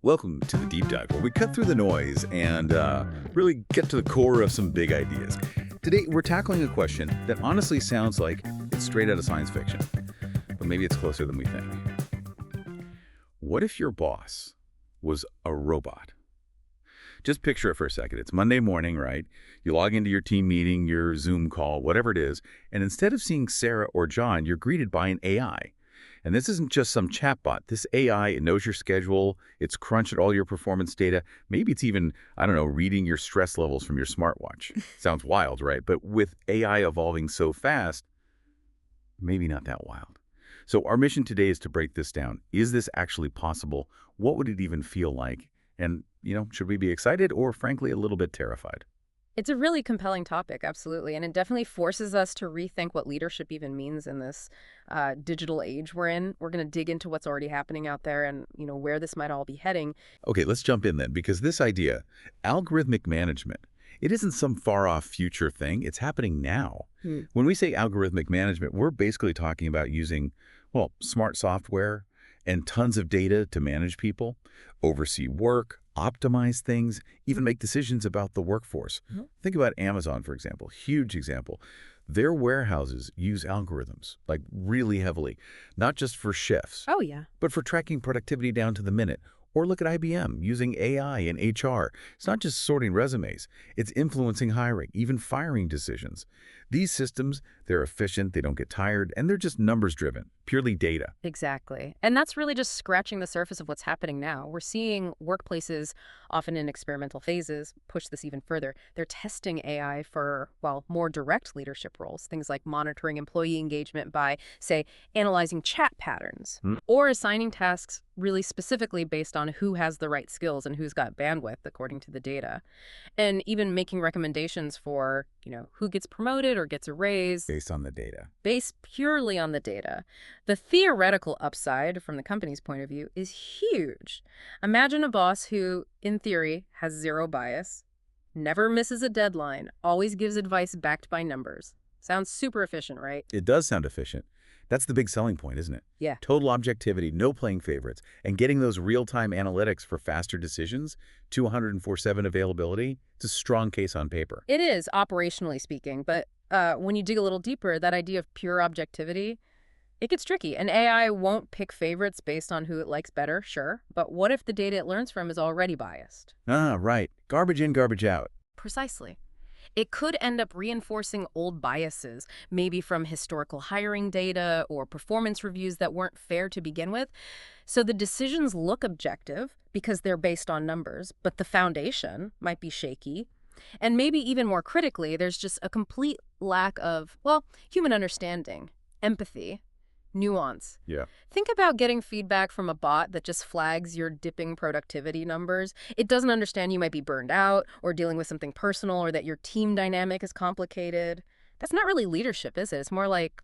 Welcome to the Deep Dive, where we cut through the noise and really get to the core of some big ideas. Today, we're tackling a question that honestly sounds like it's straight out of science fiction, but maybe it's closer than we think. What if your boss was a robot? Just picture it for a second. It's Monday morning, right? You log into your team meeting, your Zoom call, whatever it is, and instead of seeing Sarah or John, you're greeted by an AI. And this isn't just some chatbot. This AI, it knows your schedule, it's crunched all your performance data. Maybe it's even, I don't know, reading your stress levels from your smartwatch. Sounds wild, right? But with AI evolving so fast, maybe not that wild. So our mission today is to break this down. Is this actually possible? What would it even feel like? And, should we be excited or, frankly, a little bit terrified? It's a really compelling topic, absolutely. And it definitely forces us to rethink what leadership even means in this digital age we're in. We're going to dig into what's already happening out there and, where this might all be heading. Okay, let's jump in then, because this idea, algorithmic management, it isn't some far-off future thing. It's happening now. When we say algorithmic management, we're basically talking about using, smart software and tons of data to manage people, oversee work, optimize things, even make decisions about the workforce. Think about Amazon, for example, huge example. Their warehouses use algorithms, like really heavily, not just for shifts, Oh, yeah. but for tracking productivity down to the minute. Or look at IBM using AI in HR. It's not just sorting resumes. It's influencing hiring, even firing decisions. These systems, they're efficient, they don't get tired, and they're just numbers-driven, purely data. Exactly. And that's really just scratching the surface of what's happening now. We're seeing workplaces, often in experimental phases, push this even further. They're testing AI for, more direct leadership roles, things like monitoring employee engagement by, say, analyzing chat patterns or assigning tasks really specifically based on who has the right skills and who's got bandwidth according to the data. And even making recommendations for, who gets promoted or gets a raise Based on the data. based purely on the data. The theoretical upside from the company's point of view is huge. Imagine a boss who, in theory, has zero bias, never misses a deadline, always gives advice backed by numbers. Sounds super efficient, right? It does sound efficient. That's the big selling point, isn't it? Yeah. Total objectivity, no playing favorites, and getting those real-time analytics for faster decisions, 204/7 availability, it's a strong case on paper. It is, operationally speaking, but when you dig a little deeper, that idea of pure objectivity, it gets tricky. An AI won't pick favorites based on who it likes better, sure, but what if the data it learns from is already biased? Ah, right. Garbage in, garbage out. Precisely. It could end up reinforcing old biases, maybe from historical hiring data or performance reviews that weren't fair to begin with. So the decisions look objective because they're based on numbers, but the foundation might be shaky. And maybe even more critically, there's just a complete lack of, human understanding, empathy, nuance. Yeah. Think about getting feedback from a bot that just flags your dipping productivity numbers. It doesn't understand you might be burned out or dealing with something personal or that your team dynamic is complicated. That's not really leadership, is it? It's more like,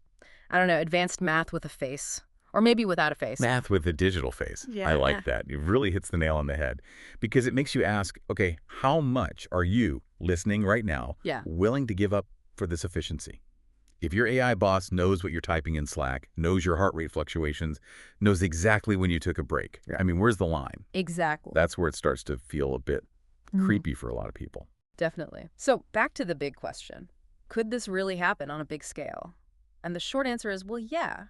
advanced math with a face. Or maybe without a face. Math with a digital face. Yeah. I like that. It really hits the nail on the head because it makes you ask, okay, how much are you listening right now Yeah. willing to give up for this efficiency? If your AI boss knows what you're typing in Slack, knows your heart rate fluctuations, knows exactly when you took a break, where's the line? Exactly. That's where it starts to feel a bit creepy for a lot of people. Definitely. So back to the big question. Could this really happen on a big scale? And the short answer is, yeah.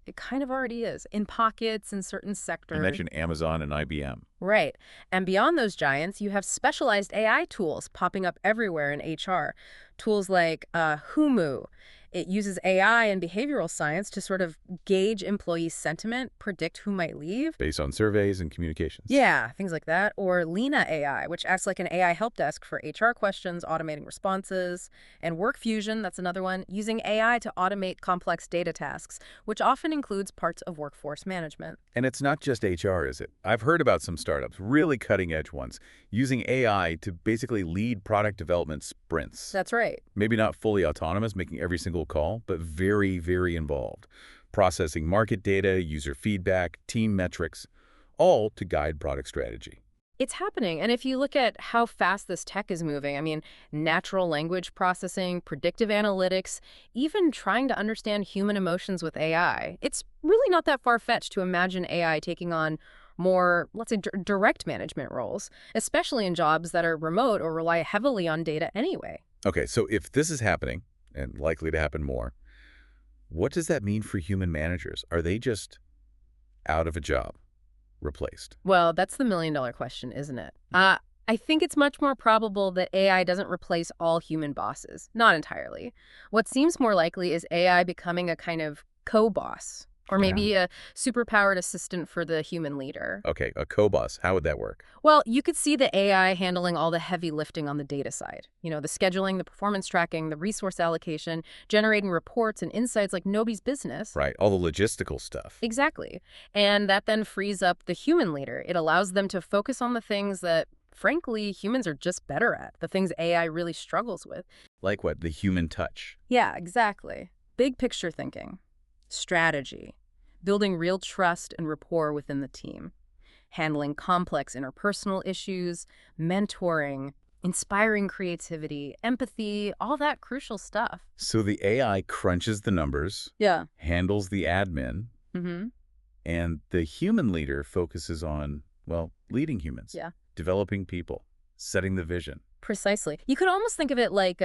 It kind of already is, in pockets, in certain sectors. I mentioned Amazon and IBM. Right. And beyond those giants, you have specialized AI tools popping up everywhere in HR. Tools like Humu. It uses AI and behavioral science to sort of gauge employee sentiment, predict who might leave. Based on surveys and communications. Yeah, things like that. Or Lena AI, which acts like an AI help desk for HR questions, automating responses. And WorkFusion, that's another one, using AI to automate complex data tasks, which often includes parts of workforce management. And it's not just HR, is it? I've heard about some startups, really cutting-edge ones, using AI to basically lead product development sprints. That's right. Maybe not fully autonomous, making every single call, but very, very involved. Processing market data, user feedback, team metrics, all to guide product strategy. It's happening. And if you look at how fast this tech is moving, natural language processing, predictive analytics, even trying to understand human emotions with AI, it's really not that far-fetched to imagine AI taking on more, let's say, direct management roles, especially in jobs that are remote or rely heavily on data anyway. Okay, so if this is happening, and likely to happen more, what does that mean for human managers? Are they just out of a job, replaced? Well, that's the million-dollar question, isn't it? I think it's much more probable that AI doesn't replace all human bosses. Not entirely. What seems more likely is AI becoming a kind of co-boss, or Yeah. maybe a superpowered assistant for the human leader. Okay, a co-boss, how would that work? Well, you could see the AI handling all the heavy lifting on the data side. The scheduling, the performance tracking, the resource allocation, generating reports and insights like nobody's business. Right, all the logistical stuff. Exactly. And that then frees up the human leader. It allows them to focus on the things that, frankly, humans are just better at, the things AI really struggles with. Like what? The human touch. Yeah, exactly. Big picture thinking, strategy, building real trust and rapport within the team, handling complex interpersonal issues, mentoring, inspiring creativity, empathy, all that crucial stuff. So the AI crunches the numbers, Yeah. handles the admin, Mm-hmm. and the human leader focuses on, well, leading humans. Yeah. Developing people, setting the vision. Precisely. You could almost think of it like,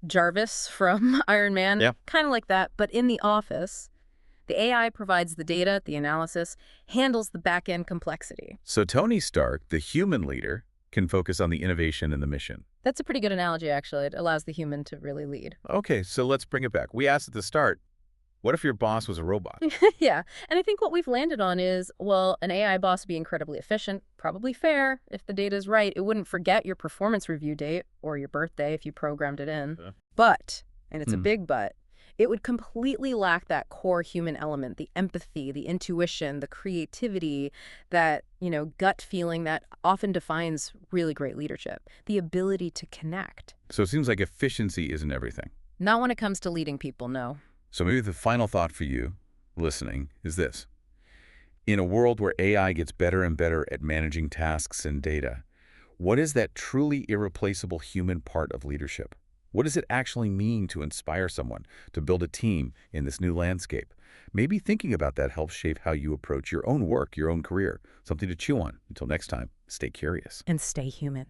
Jarvis from Iron Man. Yeah. Kind of like that, but in the office. The AI provides the data, the analysis, handles the back-end complexity. So Tony Stark, the human leader, can focus on the innovation and the mission. That's a pretty good analogy, actually. It allows the human to really lead. Okay, so let's bring it back. We asked at the start, what if your boss was a robot? Yeah, and I think what we've landed on is, well, an AI boss would be incredibly efficient, probably fair. If the data's right, it wouldn't forget your performance review date or your birthday if you programmed it in. Yeah. But, and it's a Hmm. big but, it would completely lack that core human element, the empathy, the intuition, the creativity, that, gut feeling that often defines really great leadership, the ability to connect. So it seems like efficiency isn't everything. Not when it comes to leading people, no. So maybe the final thought for you, listening, is this. In a world where AI gets better and better at managing tasks and data, what is that truly irreplaceable human part of leadership? What does it actually mean to inspire someone, to build a team in this new landscape? Maybe thinking about that helps shape how you approach your own work, your own career. Something to chew on. Until next time, stay curious. And stay human.